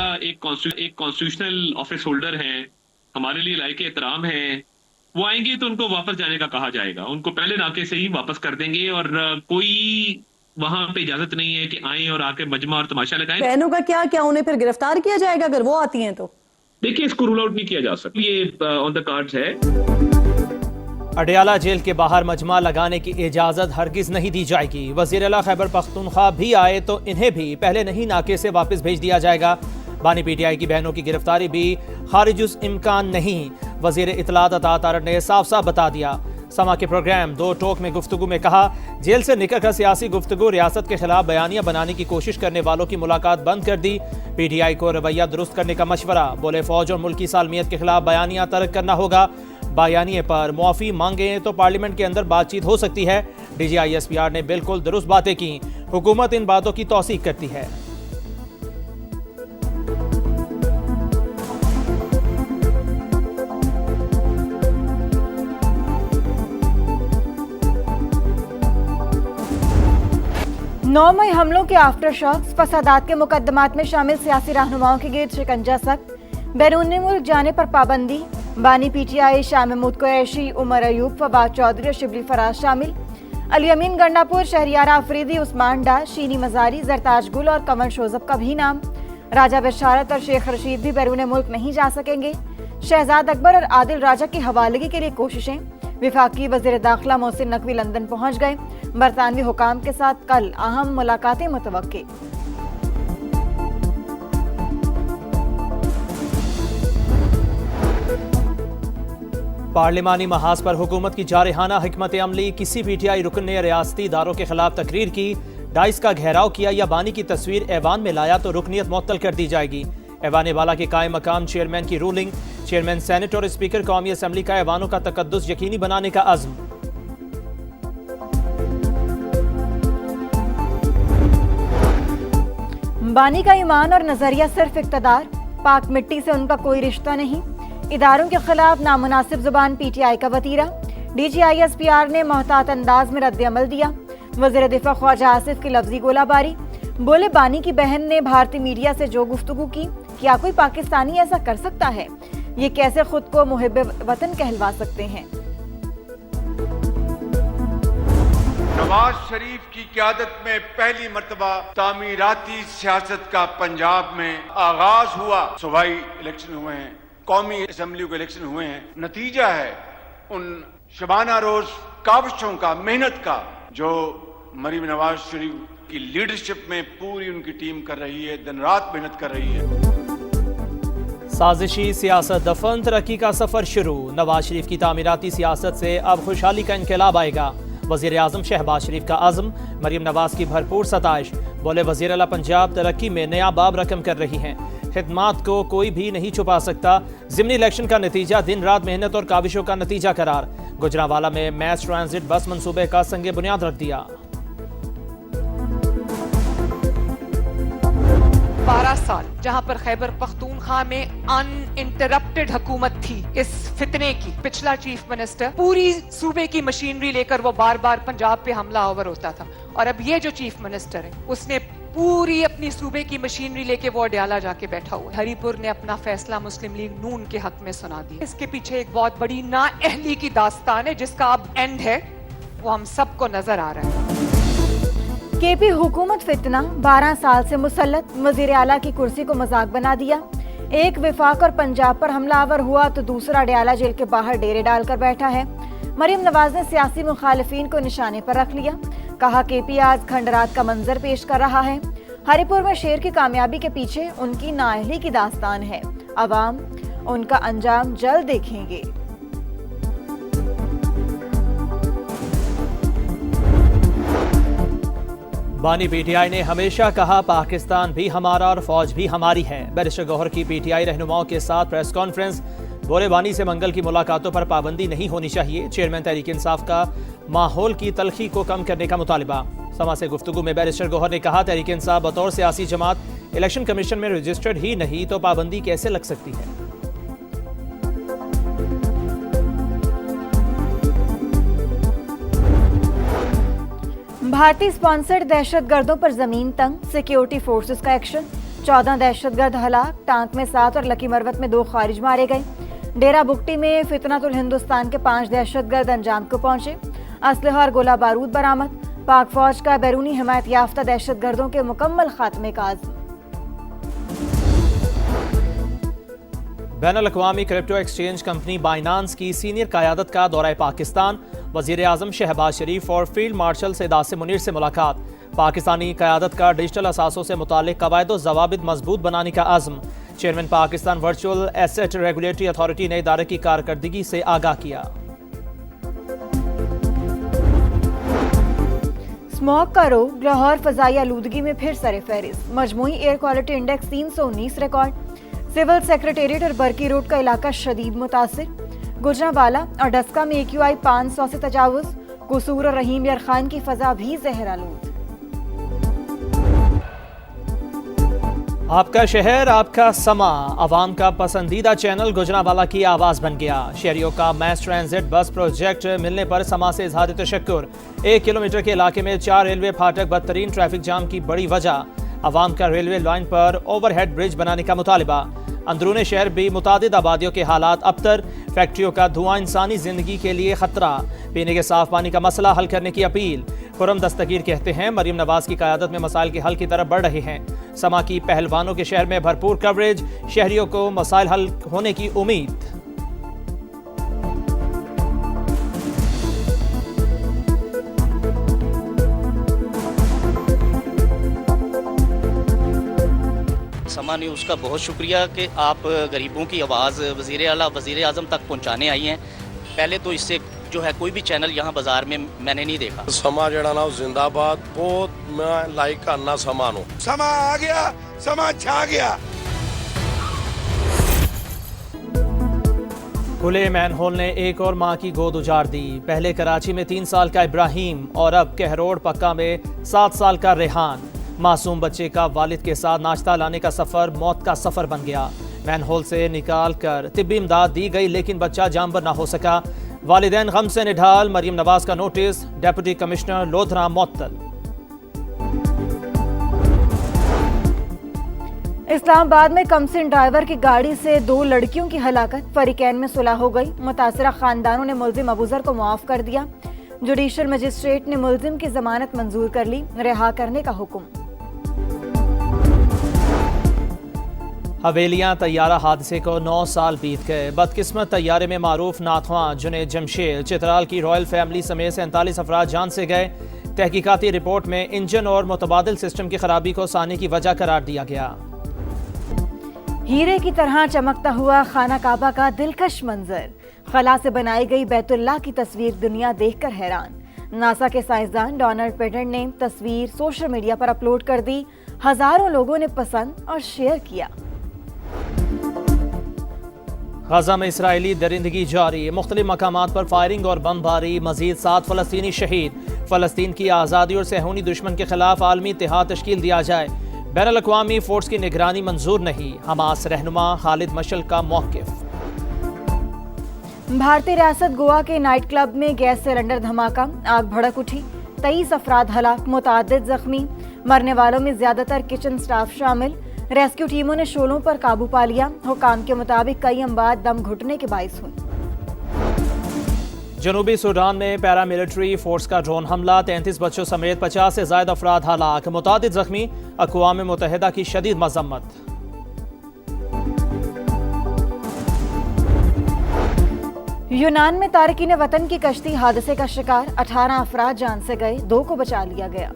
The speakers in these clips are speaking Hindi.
आला एक कॉन्स्टिट्यूशनल ऑफिस होल्डर हैं, हमारे लिए लायक एहतराम हैं। वो आएंगे तो उनको वापस जाने का कहा जाएगा, उनको पहले नाके से ही वापस कर देंगे। और कोई वहां पे इजाजत नहीं है कि आए और आके मजमा और तमाशा लगाएं। बहनों का क्या क्या उन्हें फिर गिरफ्तार किया जाएगा अगर वो आती हैं तो? देखिए, इसको रूल आउट नहीं किया जा सकता, ये ऑन द कार्ड्स है। अडयाला जेल के बाहर मजमा लगाने की इजाज़त हरगिज नहीं दी जाएगी। वज़ीर आला खैबर पख्तूनख्वा भी आए तो इन्हें भी पहले नहीं नाके से वापस भेज दिया जाएगा। बानी पीटीआई की बहनों की गिरफ्तारी भी खारिजुस इम्कान नहीं। वज़ीर इत्तलात अता तारड़ ने साफ साफ बता दिया। समा के प्रोग्राम दो टोक में गुफ्तगू में कहा, जेल से निकलकर सियासी गुफ्तगू, रियासत के खिलाफ बयानियां बनाने की कोशिश करने वालों की मुलाकात बंद कर दी। पीटीआई को रवैया दुरुस्त करने का मशवरा। बोले, फौज और मुल्क की सालमियत के खिलाफ बयानियां तर्क करना होगा। बयानिए पर मुआफ़ी मांगे तो पार्लियामेंट के अंदर बातचीत हो सकती है। DGISPR ने बिल्कुल दुरुस्त बातें की। हुकूमत इन बातों की तौसीक करती है। नौ मई हमलों के आफ्टर शॉक्स, फसादात के मुकदमात में शामिल सियासी रहनुमाओं के गिर्द शिकंजा सख्त, बैरून मुल्क जाने पर पाबंदी। बानी पीटीआई शाह महमूद कुरैशी, उमर अयूब, फवाद चौधरी और शिबली फराज शामिल। अली अमीन गंडापुर, शहरियार आफरीदी, उस्मान डार, शीनी मजारी, जरताज गुल और कमर शोजब का भी नाम। राजा बशारत और शेख रशीद भी बैरून मुल्क नहीं जा सकेंगे। शहजाद अकबर और आदिल राजा की हवालगी के लिए कोशिशें। विफाकी वज़ीर दाखिला मोहसिन नकवी लंदन पहुंच गए। बरतानवी हुकाम के साथ कल अहम मुलाकातें मुतवक्के। पार्लिमानी महाज पर हुकूमत की जारहाना हिकमत अमली। किसी पीटीआई रुकन ने रियासती इदारों के खिलाफ तकरीर की, डाइस का घेराव किया या बानी की तस्वीर ऐवान में लाया तो रुकनीत मुअत्तल कर दी जाएगी। ऐवान बाला के कायम मकाम चेयरमैन की रूलिंग। चेयरमैन, सेनेट और स्पीकर कौमी असम्बली का ऐवानों का तकद्दुस यकीनी बनाने का अज़्म। बानी का ईमान और नजरिया सिर्फ इक़्तिदार, पाक मिट्टी से उनका कोई रिश्ता नहीं। इदारों के खिलाफ नामुनासिब जुबान पीटीआई का वतीरा। DGISPR ने मोहतात अंदाज में रद्द-ए-अमल दिया। वज़ीर दिफा ख्वाजा आसिफ की लफ्जी गोलाबारी। बोले, बानी की बहन ने भारतीय मीडिया से जो गुफ्तगू की, क्या कोई पाकिस्तानी ऐसा कर सकता है? ये कैसे खुद को मुहिब्बे वतन कहलवा सकते हैं? नवाज शरीफ की क़यादत में पहली मर्तबा तामीराती सियासत का पंजाब में आगाज हुआ। सूबाई इलेक्शन हुए हैं, कौमी असम्बली के इलेक्शन हुए हैं। नतीजा है उन शबाना रोज काविशों का, मेहनत का, जो मरीम नवाज शरीफ की लीडरशिप में पूरी उनकी टीम कर रही है, दिन रात मेहनत कर रही है। साजिशी सियासत दफन, तरक्की का सफर शुरू। नवाज शरीफ की तामीराती सियासत से अब खुशहाली का इनकलाब आएगा। वज़ीर आज़म शहबाज शरीफ का आज़म। मरीम नवाज की भरपूर सताइश। बोले, वज़ीर आला पंजाब तरक्की में नया बाब रकम कर रही हैं। खिदमात को कोई भी नहीं छुपा सकता। ज़िमनी इलेक्शन का नतीजा दिन रात मेहनत और काविशों का नतीजा करार। गुजरांवाला में मैस ट्रांजिट बस मंसूबे का संगे बुनियाद रख दिया। 12 साल जहां पर खैबर पख्तूनख्वा में अनइंटरप्टेड हुकूमत थी इस फितने की, पिछला चीफ मिनिस्टर पूरी सूबे की मशीनरी लेकर वो बार बार पंजाब पे हमला आवर होता था। और अब ये जो चीफ मिनिस्टर है उसने पूरी अपनी सूबे की मशीनरी लेके वो अडयाला जाके बैठा हुआ है। हरिपुर ने अपना फैसला मुस्लिम लीग नून के हक में सुना दिया। इसके पीछे एक बहुत बड़ी नाअहली की दास्तान है जिसका अब एंड है, वो हम सबको नजर आ रहा है। केपी हुकूमत फितना, 12 साल से मुसल्लत, वजीर आला की कुर्सी को मजाक बना दिया। एक विफाक और पंजाब पर हमलावर हुआ तो दूसरा अडयाला जेल के बाहर डेरे डालकर बैठा है। मरीम नवाज ने सियासी मुखालिफिन को निशाने पर रख लिया। कहा, केपी आज खंडरात का मंजर पेश कर रहा है। हरिपुर में शेर की कामयाबी के पीछे उनकी नाअहली की दास्तान है। अवाम उनका अंजाम जल्द देखेंगे। बानी पीटीआई ने हमेशा कहा, पाकिस्तान भी हमारा और फौज भी हमारी है। बैरिस्टर गौहर की पीटीआई रहनुमाओं के साथ प्रेस कॉन्फ्रेंस। बोले, बानी से मंगल की मुलाकातों पर पाबंदी नहीं होनी चाहिए। चेयरमैन तहरीक इंसाफ का माहौल की तलखी को कम करने का मुतालिबा। समा से गुफ्तगू में बैरिस्टर गौहर ने कहा, तहरीक इंसाफ बतौर सियासी जमात इलेक्शन कमीशन में रजिस्टर्ड ही नहीं तो पाबंदी कैसे लग सकती है? भारतीय स्पॉन्सर्ड दहशत गर्दों पर जमीन तंग, सिक्योरिटी फोर्सेस का एक्शन। 14 दहशतगर्द हलाक, टांक में 7 और लकी मरवत में 2 खारिज मारे गए। डेरा बुगटी में फितनतुल हिंदुस्तान के 5 दहशतगर्द अंजाम को पहुंचे। असलहा और गोला बारूद बरामद। पाक फौज का बैरूनी हिमायत याफ्ता दहशतगर्दों के मुकम्मल खात्मे का आज़म। बैनुल-अक़वामी क्रिप्टो एक्सचेंज कंपनी बाइनांस की सीनियर क़यादत का दौरा पाकिस्तान। वज़ीर आज़म शहबाज शरीफ और फील्ड मार्शल सैयद मुनीर से मुलाकात। पाकिस्तानी क़यादत का डिजिटल असासों से मुताल्लिक़ क़वायद व ज़वाबित मजबूत बनाने का आज़म। Chairman Pakistan virtual asset regulatory authority ने इदारे की कारकर्दगी से आगाह किया। स्मॉग का रोग, लाहौर फ़ज़ाई आलूदगी में फिर सरे फहरिस्त। मजमूई air quality index 319 record. Civil secretariat और बरकी रोड का इलाका शदीद मुतासिर। गुजरांवाला और डस्का में AQI 500 से तजावुज़। कसूर और रहीम यार खान की फ़ज़ा भी ज़हर आलूद। आपका शहर आपका समा, आवाम का पसंदीदा चैनल गुजरांवाला की आवाज़ बन गया। शहरियों का मैस ट्रांजिट बस प्रोजेक्ट मिलने पर समा से इजहार तशक्कुर। 1 किलोमीटर के इलाके में 4 रेलवे फाटक बदतरीन ट्रैफिक जाम की बड़ी वजह। आवाम का रेलवे लाइन पर ओवरहेड ब्रिज बनाने का मुतालबा। अंदरूनी शहर भी मुतादिद आबादियों के हालात अबतर। फैक्ट्रियों का धुआं इंसानी जिंदगी के लिए खतरा। पीने के साफ पानी का मसला हल करने की अपील। खुरम दस्तगीर कहते हैं मरीम नवाज की क़यादत में मसाइल के हल की तरफ बढ़ रहे हैं। समा की पहलवानों के शहर में भरपूर कवरेज। शहरियों को मसाइल हल होने की उम्मीद। समा न्यूज़ का बहुत शुक्रिया कि आप गरीबों की आवाज़ वज़ीर आला वज़ीर आज़म तक पहुंचाने आई हैं। पहले तो इससे जो है कोई भी चैनल यहाँ बाजार में मैंने नहीं देखा। समा जड़ा ना जिंदाबाद, बहुत मैं लाइक करना समा नो। समा आ गया, समा छा गया। खुले मैनहोल ने एक और मां की गोद उजाड़ दी। पहले कराची में 3 साल का इब्राहिम और अब कहरोड़ पक्का में 7 साल का रेहान। मासूम बच्चे का वालिद के साथ नाश्ता लाने का सफर मौत का सफर बन गया। मैनहोल से निकाल कर तिब्बी इमदाद दी गई लेकिन बच्चा जानबर ना हो सका। वालिदैन गम से निढाल। मरीम नवाज का नोटिस। डेप्यूटी कमिश्नर लोधरा मुअत्तल। इस्लामाबाद में कमसिन ड्राइवर की गाड़ी से 2 लड़कियों की हलाकत। फरीकैन में सुलह हो गई। मुतासिरा खानदानों ने मुल्जिम अबूजर को मुआफ कर दिया। जुडिशल मजिस्ट्रेट ने मुल्जिम की जमानत मंजूर कर ली। रिहा करने का हुक्म। हवेलियां तैयारा हादसे को 9 साल बीत गए। बदकिस्मत तैयारे में मारूफ नाथवां जुनेद जमशेद चित्राल की रॉयल फैमिली समेत 47 अफराद जान से गए। तहकीकाती रिपोर्ट में इंजन और मुतबादिल सिस्टम की खराबी को सानी की वजह करार दिया गया। हीरे की तरह चमकता हुआ खाना काबा का दिलकश मंजर। खला से बनाई गई बैतुल्लाह की तस्वीर दुनिया देखकर हैरान। नासा के साइंसदान डोनाल्ड पेटेंट ने तस्वीर सोशल मीडिया पर अपलोड कर दी। हजारों लोगों ने पसंद और शेयर किया। गजा में इसराइली दरिंदगी जारी। मुख्तलिफ मकामात पर फायरिंग और बमबारी। मजीद 7 फलस्तीनी शहीद। फलस्तीन की आज़ादी और सहूनी दुश्मन के खिलाफ आलमी इत्तेहाद तश्कील दिया जाए। बैनुल-अक़वामी फोर्स की निगरानी मंजूर नहीं। हमास रहनुमा खालिद मशल का मौक़िफ़। भारतीय रियासत गोवा के नाइट क्लब में गैस सिलेंडर धमाका। आग भड़क उठी। 23 अफराद हलाक, मुतादिद जख्मी। मरने वालों में ज्यादातर किचन स्टाफ शामिल। रेस्क्यू टीमों ने शोलों पर काबू पा लिया। हुकाम के मुताबिक कई अमवात दम घुटने के बाइस हुई। जनूबी सूडान में पैरामिलिट्री फोर्स का ड्रोन हमला। 33 बच्चों समेत 50 से ज्यादा अफराद हलाक, मुतादिद जख्मी। अक़वाम मुत्तहिदा की शदीद मजम्मत। यूनान में तारकीन वतन की कश्ती हादसे का शिकार। 18 अफराद जान से गए, 2 को बचा लिया गया।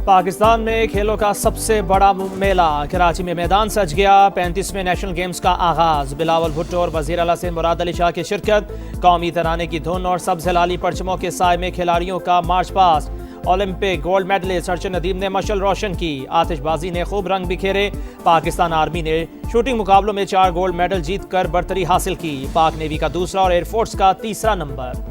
पाकिस्तान में खेलों का सबसे बड़ा मेला कराची में मैदान सज गया। 35वें नेशनल गेम्स का आगाज। बिलावल भुट्टो और वज़ीर आला से मुराद अली शाह की शिरकत। कौमी तराने की धुन और सब्ज़ हिलाली परचमों के साय में खिलाड़ियों का march past. Olympic gold medallist अर्चन नदीम ने मशल रोशन की। आतिशबाजी ने खूब रंग बिखेरे। पाकिस्तान आर्मी ने शूटिंग मुकाबलों में 4 गोल्ड मेडल जीत कर बरतरी हासिल की। पाक नेवी का दूसरा और एयरफोर्स का तीसरा नंबर।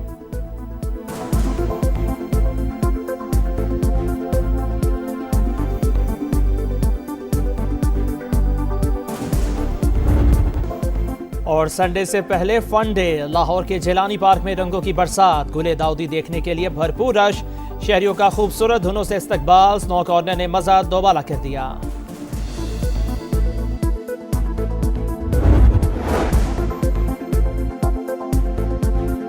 और संडे से पहले फन डे। लाहौर के जेलानी पार्क में रंगों की बरसात। गुले दाऊदी देखने के लिए भरपूर रश। शहरियों का खूबसूरत धुनों से इस्तकबाल, स्नो कॉर्नर ने मजा दोबाला कर दिया।